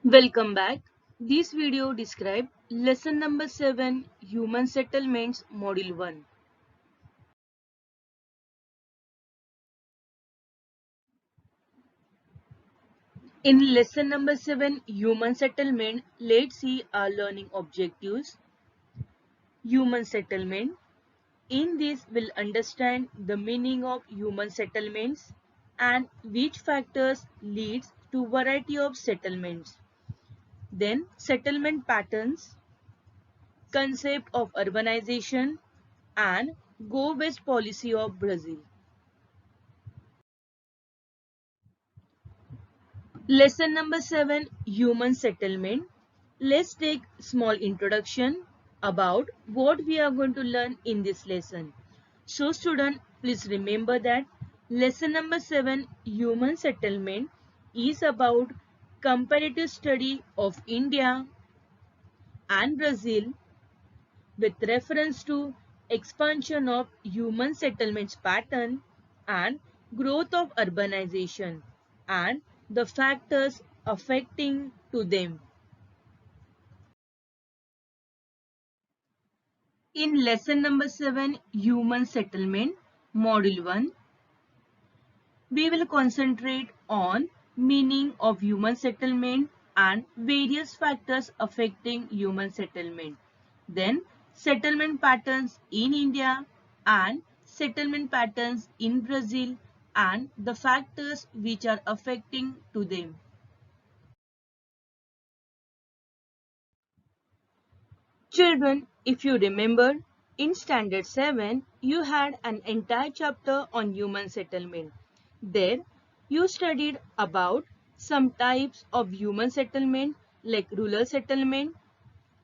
Welcome back. This video describes lesson number 7 Human Settlements Module 1. In lesson number 7 Human Settlement, let's see our learning objectives. Human Settlement. In this we'll understand the meaning of human settlements and which factors leads to variety of settlements. Then settlement patterns, concept of urbanization and Go West policy of Brazil. Lesson number 7 Human Settlement. Let's take small introduction about what we are going to learn in this lesson. So student, please remember that lesson number 7 Human Settlement is about comparative study of India and Brazil with reference to expansion of human settlements pattern and growth of urbanization and the factors affecting to them. In lesson number 7 Human Settlement Module 1, we will concentrate on meaning of human settlement and various factors affecting human settlement. Then settlement patterns in India and settlement patterns in Brazil and the factors which are affecting to them. Children, if you remember, in Standard 7, you had an entire chapter on human settlement. There, you studied about some types of human settlement like rural settlement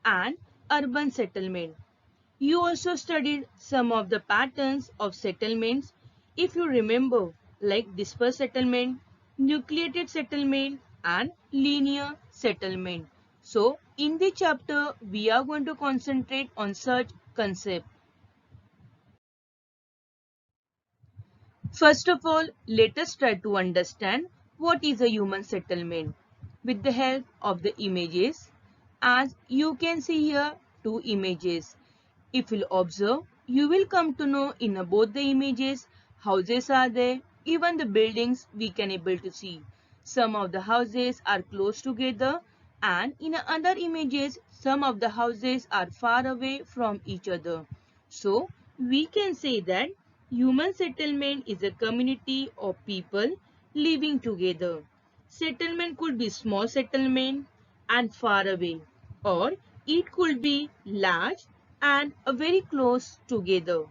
and urban settlement. You also studied some of the patterns of settlements, if you remember, like dispersed settlement, nucleated settlement, and linear settlement. So, in the chapter, we are going to concentrate on such concepts. First of all, let us try to understand what is a human settlement with the help of the images. As you can see here, two images. If you observe, you will come to know in both the images, houses are there, even the buildings we can able to see. Some of the houses are close together and in other images, some of the houses are far away from each other. So, we can say that human settlement is a community of people living together. Settlement could be small settlement and far away, or it could be large and very close together.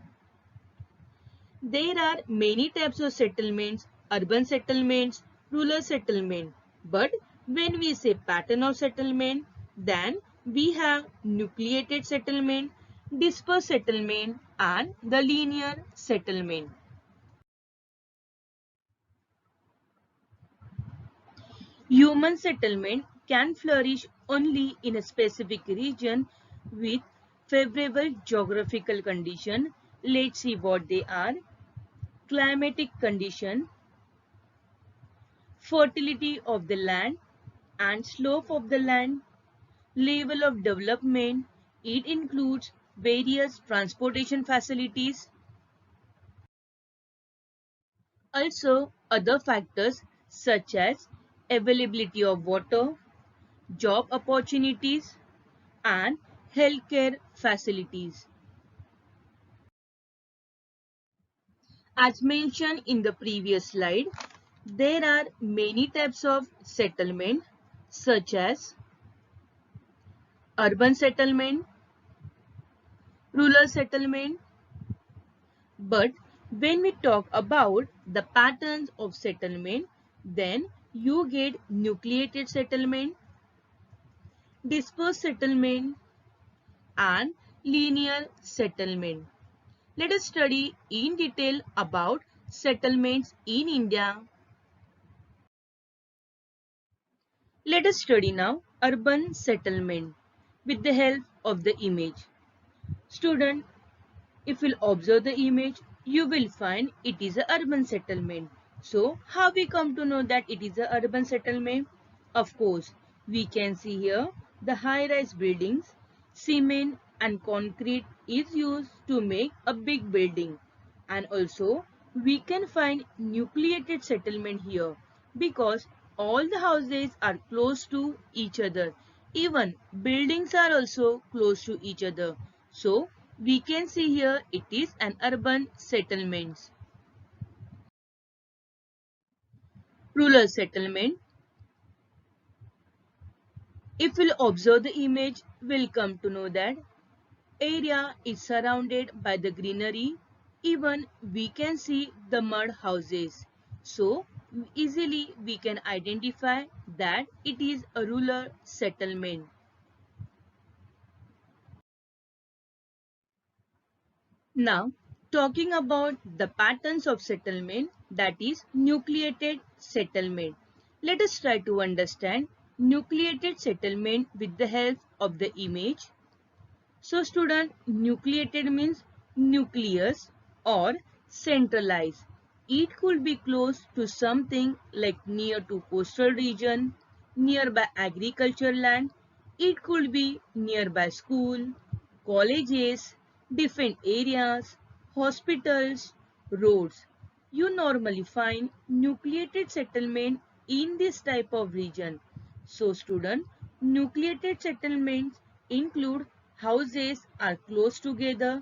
There are many types of settlements, urban settlements, rural settlement. But when we say pattern of settlement, then we have nucleated settlement, dispersed settlement and the linear settlement. Human settlement can flourish only in a specific region with favorable geographical condition. Let's see what they are. Climatic condition, fertility of the land and slope of the land, level of development. It includes various transportation facilities. Also, other factors such as availability of water, job opportunities, and healthcare facilities. As mentioned in the previous slide, there are many types of settlement such as urban settlement, rural settlement. But when we talk about the patterns of settlement, then you get nucleated settlement, dispersed settlement, and linear settlement. Let us study in detail about settlements in India. Let us study now urban settlement with the help of the image. Student, if you observe the image, you will find it is a urban settlement. So, how we come to know that it is a urban settlement? Of course, we can see here the high-rise buildings. Cement and concrete is used to make a big building. And also we can find nucleated settlement here because all the houses are close to each other. Even buildings are also close to each other. So we can see here it is an urban settlement. Rural settlement. If we'll observe the image, we'll come to know that area is surrounded by the greenery. Even we can see the mud houses. So easily we can identify that it is a rural settlement. Now talking about the patterns of settlement, that is nucleated settlement. Let us try to understand nucleated settlement with the help of the image. So student, nucleated means nucleus or centralized. It could be close to something like near to coastal region, nearby agricultural land. It could be nearby school, colleges, different areas, hospitals, roads. You normally find nucleated settlement in this type of region. So student, nucleated settlements include houses are close together.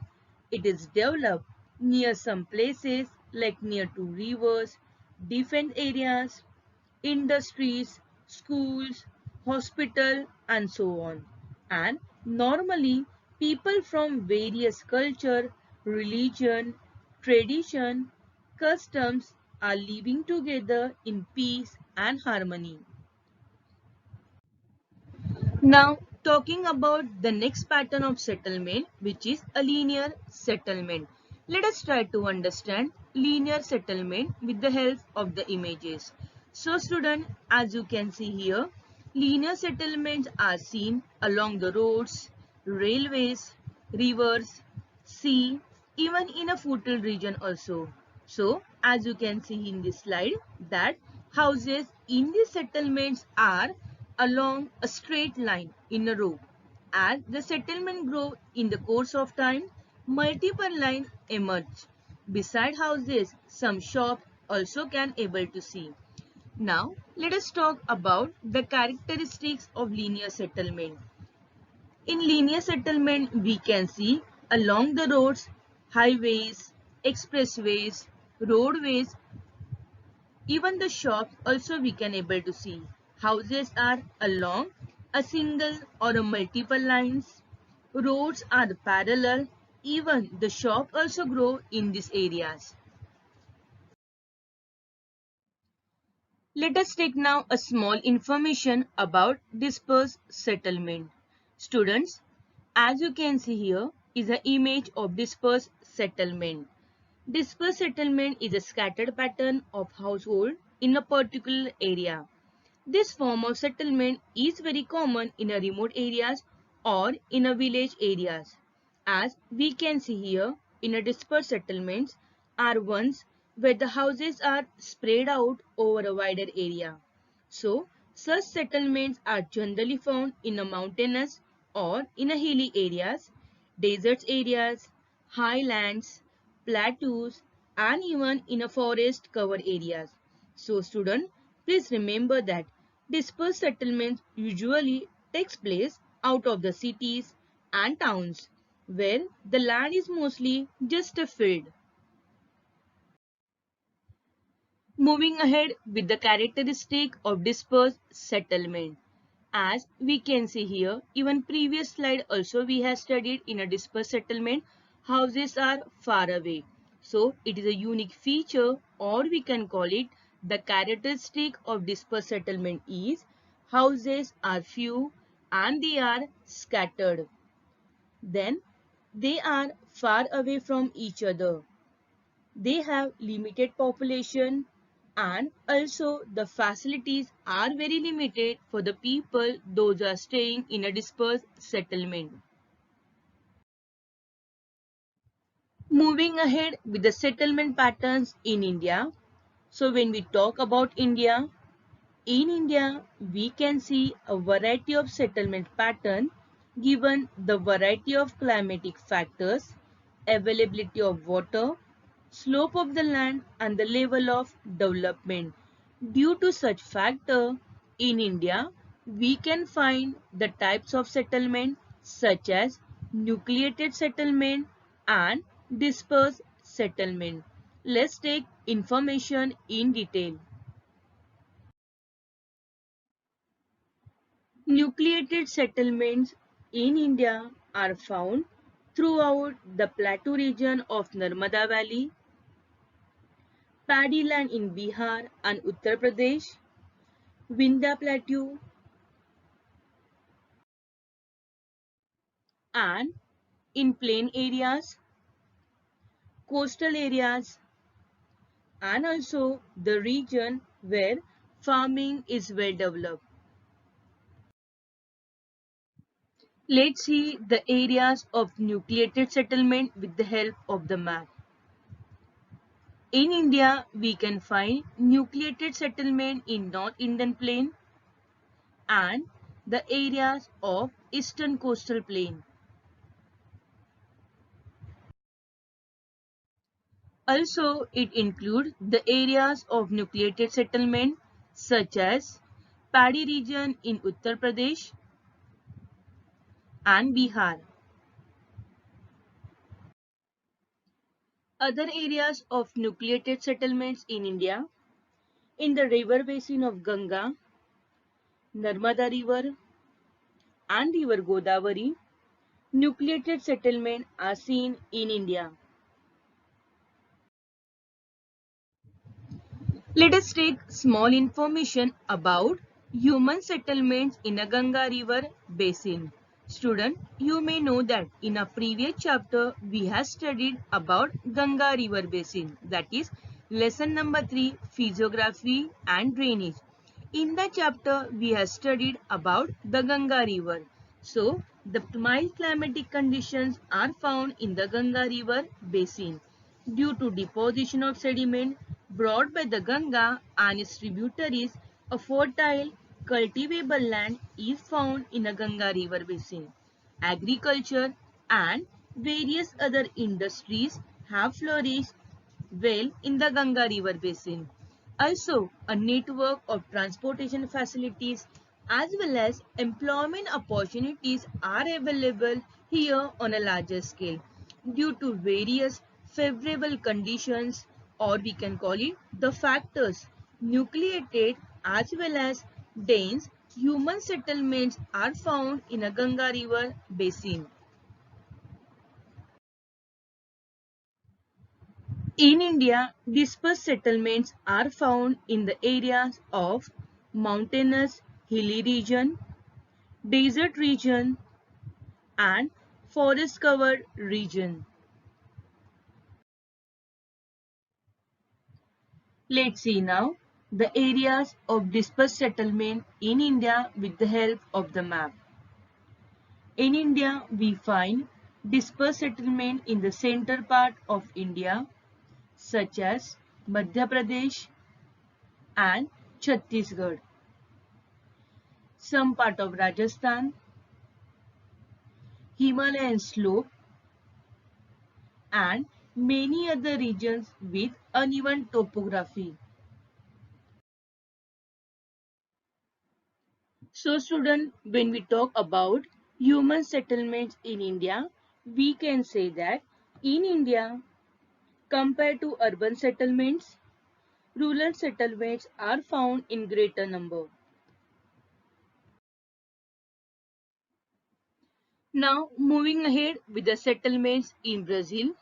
It is developed near some places like near to rivers, defense areas, industries, schools, hospital and so on. And normally people from various culture, religion, tradition, customs are living together in peace and harmony. Now talking about the next pattern of settlement, which is a linear settlement. Let us try to understand linear settlement with the help of the images. So student, as you can see here, linear settlements are seen along the roads, railways, rivers, sea, even in a foothill region also. So as you can see in this slide that houses in these settlements are along a straight line in a row. As the settlement grow in the course of time, multiple lines emerge. Beside houses, some shops also can able to see. Now, let us talk about the characteristics of linear settlement. In linear settlement, we can see along the roads, highways, expressways, roadways, even the shops also we can able to see. Houses are along a single or a multiple lines. Roads are parallel. Even the shop also grow in these areas. Let us take now a small information about dispersed settlement. Students, as you can see here is an image of dispersed settlement. Dispersed settlement is a scattered pattern of household in a particular area. This form of settlement is very common in a remote areas or in a village areas. As we can see here, in a dispersed settlements are ones where the houses are spread out over a wider area. So, such settlements are generally found in a mountainous or in a hilly areas, desert areas, highlands, plateaus, and even in a forest covered areas. So, student, please remember that dispersed settlements usually takes place out of the cities and towns where the land is mostly just a field. Moving ahead with the characteristic of dispersed settlement. As we can see here, even previous slide also we have studied in a dispersed settlement, houses are far away. So it is a unique feature, or we can call it the characteristic of dispersed settlement is houses are few and they are scattered. Then they are far away from each other. They have limited population and also the facilities are very limited for the people those are staying in a dispersed settlement. Moving ahead with the settlement patterns in India. So when we talk about India, In India, we can see a variety of settlement pattern given the variety of climatic factors, availability of water, slope of the land and the level of development. Due to such factor, in India, we can find the types of settlement such as nucleated settlement and dispersed settlement. Let's take information in detail. Nucleated settlements in India are found throughout the plateau region of Narmada Valley, paddy land in Bihar and Uttar Pradesh, Vindhya Plateau, and in plain areas, coastal areas, and also the region where farming is well developed. Let's see the areas of nucleated settlement with the help of the map. In India, we can find nucleated settlement in North Indian Plain and the areas of Eastern Coastal Plain. Also, it includes the areas of nucleated settlement such as Paddy region in Uttar Pradesh and Bihar. Other areas of nucleated settlements in India in the river basin of Ganga, Narmada River and River Godavari, nucleated settlements are seen in India. Let us take small information about human settlements in a Ganga river basin. Student, you may know that in a previous chapter we have studied about Ganga river basin, that is lesson number 3, physiography and drainage. In the chapter we have studied about the Ganga river. So the mild climatic conditions are found in the Ganga river basin due to deposition of sediment brought by the Ganga and its tributaries. A fertile, cultivable land is found in the Ganga river basin. Agriculture and various other industries have flourished well in the Ganga river basin. Also, a network of transportation facilities as well as employment opportunities are available here on a larger scale due to various favorable conditions, or we can call it the factors. Nucleated as well as dense human settlements are found in a Ganga river basin. In India, dispersed settlements are found in the areas of mountainous hilly region, desert region and forest covered region. Let's see now the areas of dispersed settlement in India with the help of the map. In India, we find dispersed settlement in the center part of India such as Madhya Pradesh and Chhattisgarh, some part of Rajasthan, Himalayan slope and many other regions with uneven topography. So student, when we talk about human settlements in India, we can say that in India, compared to urban settlements, rural settlements are found in greater number. Now moving ahead with the settlements in Brazil.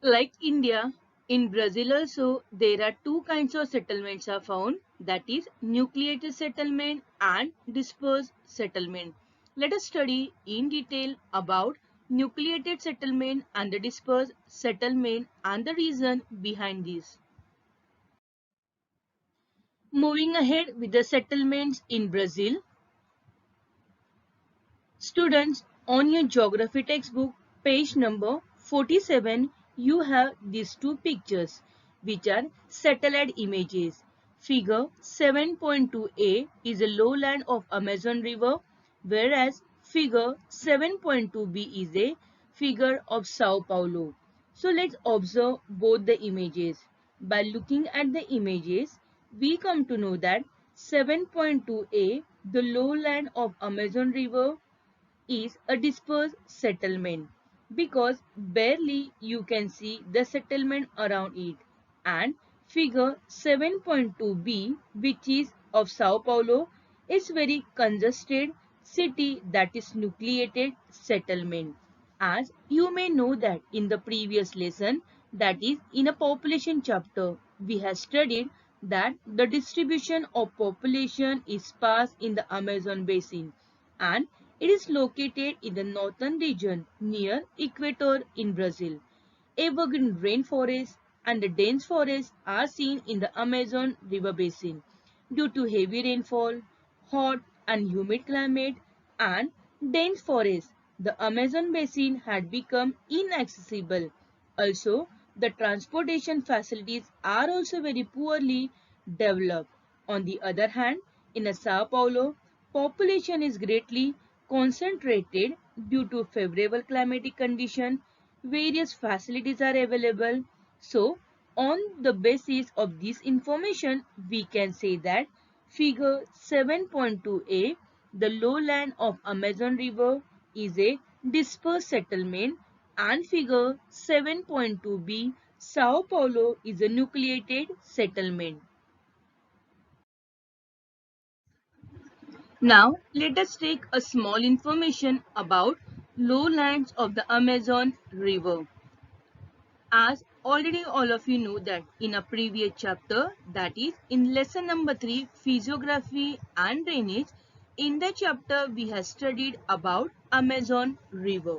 Like India, in Brazil also there are two kinds of settlements are found, that is nucleated settlement and dispersed settlement. Let us study in detail about nucleated settlement and the dispersed settlement and the reason behind this. Moving ahead with the settlements in Brazil. Students, on your geography textbook, page number 47, you have these two pictures which are satellite images. Figure 7.2a is a lowland of Amazon River, whereas figure 7.2b is a figure of Sao Paulo. So let's observe both the images. By looking at the images, we come to know that 7.2a, the lowland of Amazon River, is a dispersed settlement because barely you can see the settlement around it, and figure 7.2b, which is of Sao Paulo, is very congested city that is nucleated settlement. As you may know that in the previous lesson, that is in a population chapter, we have studied that the distribution of population is sparse in the Amazon basin, and it is located in the northern region near equator in Brazil. Evergreen rainforests and the dense forests are seen in the Amazon river basin. Due to heavy rainfall, hot and humid climate, and dense forests, the Amazon basin had become inaccessible. Also, the transportation facilities are also very poorly developed. On the other hand, in Sao Paulo, population is greatly concentrated due to favorable climatic condition. Various facilities are available. So, on the basis of this information, we can say that figure 7.2a, the lowland of Amazon River, is a dispersed settlement, and figure 7.2b, Sao Paulo, is a nucleated settlement. Now, let us take a small information about lowlands of the Amazon River. As already all of you know that in a previous chapter, that is in lesson number 3, physiography and drainage, in the chapter we have studied about Amazon River.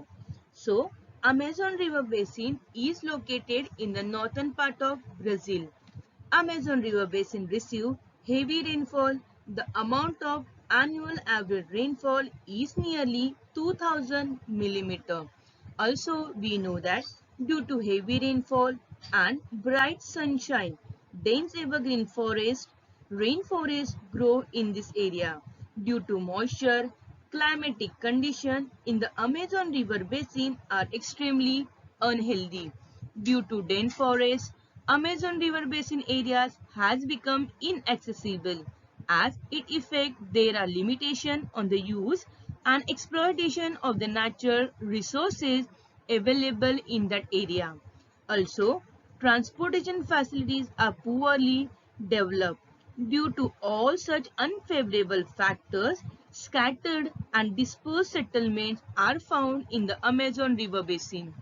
So, Amazon River basin is located in the northern part of Brazil. Amazon River basin receives heavy rainfall. The amount of annual average rainfall is nearly 2000 millimeter. Also, we know that due to heavy rainfall and bright sunshine, dense evergreen rainforests grow in this area. Due to moisture, climatic conditions in the Amazon River basin are extremely unhealthy. Due to dense forests, Amazon River basin areas has become inaccessible. As it effect, there are limitations on the use and exploitation of the natural resources available in that area. Also, transportation facilities are poorly developed. Due to all such unfavorable factors, scattered and dispersed settlements are found in the Amazon River basin.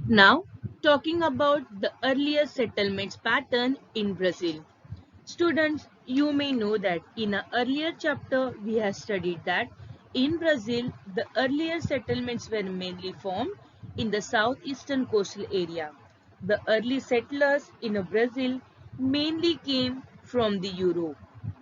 Now, talking about the earlier settlements pattern in Brazil. Students, you may know that in an earlier chapter we have studied that in Brazil, the earlier settlements were mainly formed in the southeastern coastal area. The early settlers in Brazil mainly came from the Europe,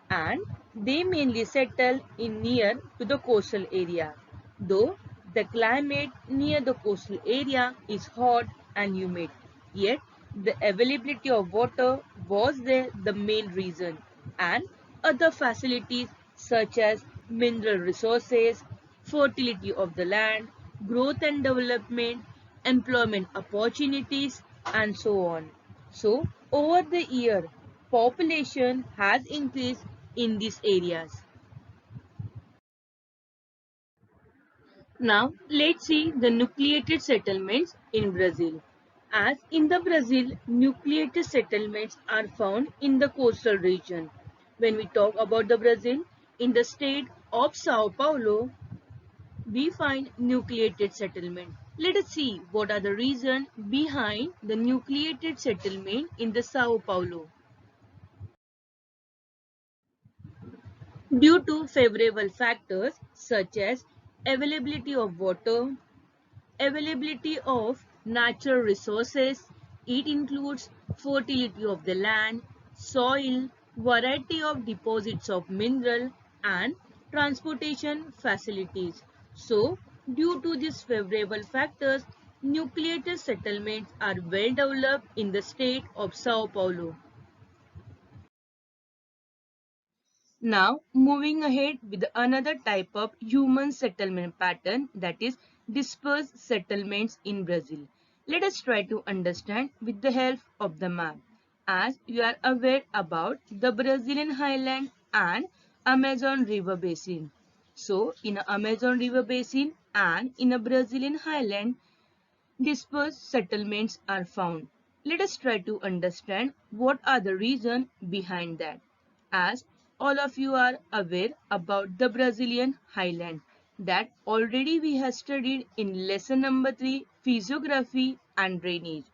and they mainly settled in near to the coastal area. Though the climate near the coastal area is hot and humid, yet the availability of water was there the main reason, and other facilities such as mineral resources, fertility of the land, growth and development, employment opportunities, and so on. So, over the year, population has increased in these areas. Now, let's see the nucleated settlements in Brazil. As in the Brazil, nucleated settlements are found in the coastal region. When we talk about the Brazil, in the state of Sao Paulo, we find nucleated settlement. Let us see what are the reasons behind the nucleated settlement in the Sao Paulo. Due to favorable factors such as availability of water, availability of natural resources, it includes fertility of the land, soil, variety of deposits of mineral, and transportation facilities. So, due to these favorable factors, nucleated settlements are well developed in the state of Sao Paulo. Now, moving ahead with another type of human settlement pattern, that is dispersed settlements in Brazil. Let us try to understand with the help of the map. As you are aware about the Brazilian highland and Amazon river basin. So, in a Amazon river basin and in a Brazilian highland, dispersed settlements are found. Let us try to understand what are the reasons behind that. As all of you are aware about the Brazilian highland that already we have studied in lesson number 3, physiography and drainage.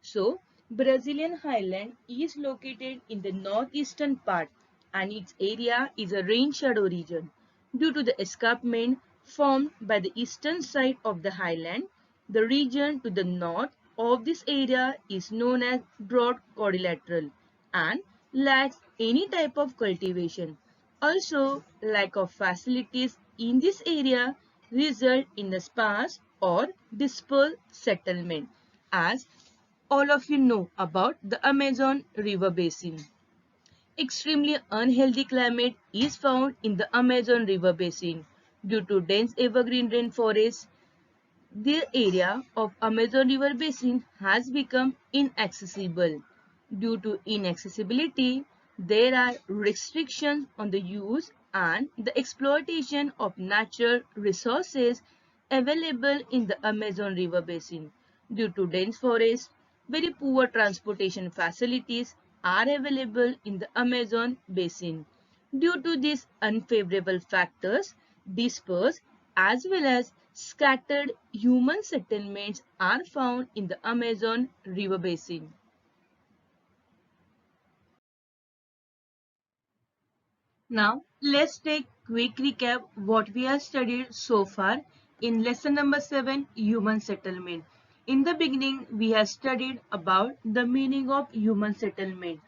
So, Brazilian highland is located in the northeastern part and its area is a rain shadow region. Due to the escarpment formed by the eastern side of the highland, the region to the north of this area is known as broad quadrilateral and lacks any type of cultivation. Also, lack of facilities in this area result in a sparse or dispersed settlement, as all of you know about the Amazon river basin. Extremely unhealthy climate is found in the Amazon river basin due to dense evergreen rainforests. The area of Amazon river basin has become inaccessible. Due to inaccessibility, there are restrictions on the use and the exploitation of natural resources available in the Amazon river basin. Due to dense forests, very poor transportation facilities are available in the Amazon basin. Due to these unfavorable factors, dispersed as well as scattered human settlements are found in the Amazon river basin. Now, let's take quick recap what we have studied so far in lesson number 7, human settlement. In the beginning, we have studied about the meaning of human settlement.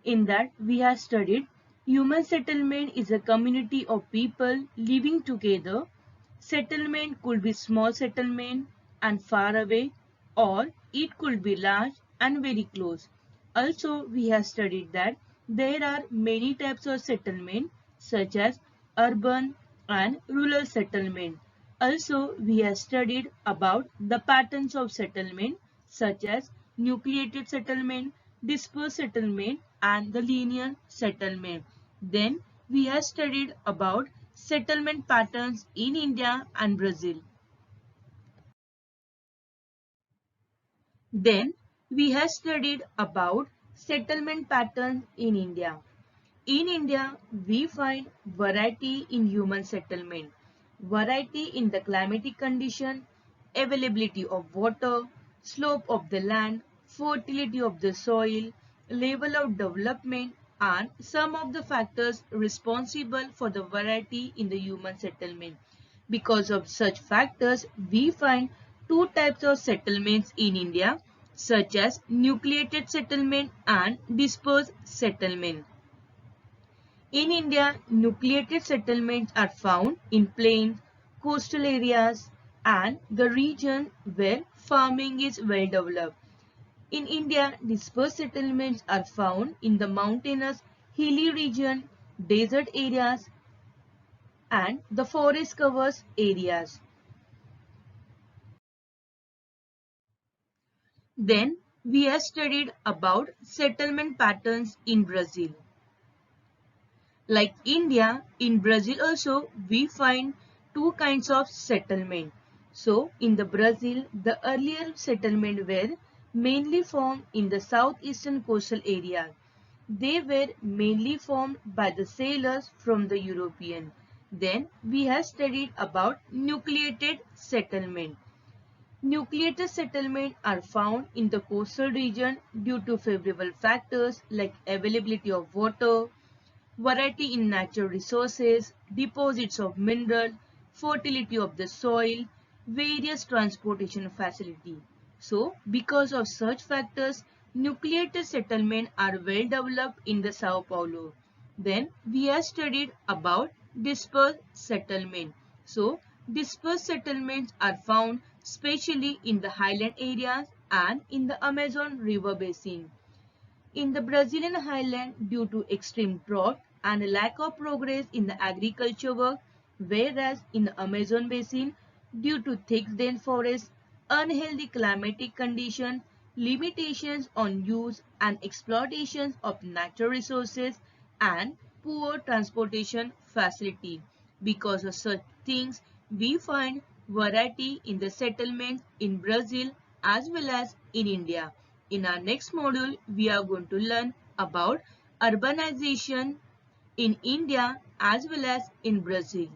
In that, we have studied human settlement is a community of people living together. Settlement could be small settlement and far away, or it could be large and very close. Also, we have studied that there are many types of settlement such as urban and rural settlement. Also, we have studied about the patterns of settlement such as nucleated settlement, dispersed settlement and the linear settlement. Then we have studied about settlement patterns in India and Brazil. Then we have studied about settlement patterns in India. In India, we find variety in human settlement, variety in the climatic condition, availability of water, slope of the land, fertility of the soil, level of development, and some of the factors responsible for the variety in the human settlement. Because of such factors, we find two types of settlements in India, such as nucleated settlement and dispersed settlement. In India, nucleated settlements are found in plains, coastal areas, and the region where farming is well developed. In India, dispersed settlements are found in the mountainous, hilly region, desert areas, and the forest covers areas. Then, we have studied about settlement patterns in Brazil. Like India, in Brazil also we find two kinds of settlement. So in the Brazil, the earlier settlement were mainly formed in the southeastern coastal area. They were mainly formed by the sailors from the European. Then we have studied about nucleated settlement. Nucleated settlements are found in the coastal region due to favorable factors like availability of water, variety in natural resources, deposits of mineral, fertility of the soil, various transportation facility. So, because of such factors, nucleated settlements are well developed in the Sao Paulo. Then, we have studied about dispersed settlement. So, dispersed settlements are found especially in the highland areas and in the Amazon River basin. In the Brazilian highland, due to extreme drought and a lack of progress in the agriculture work, whereas in the Amazon basin, due to thick dense forests, unhealthy climatic conditions, limitations on use and exploitations of natural resources, and poor transportation facility. Because of such things, we find variety in the settlements in Brazil as well as in India. In our next module, we are going to learn about urbanization in India as well as in Brazil.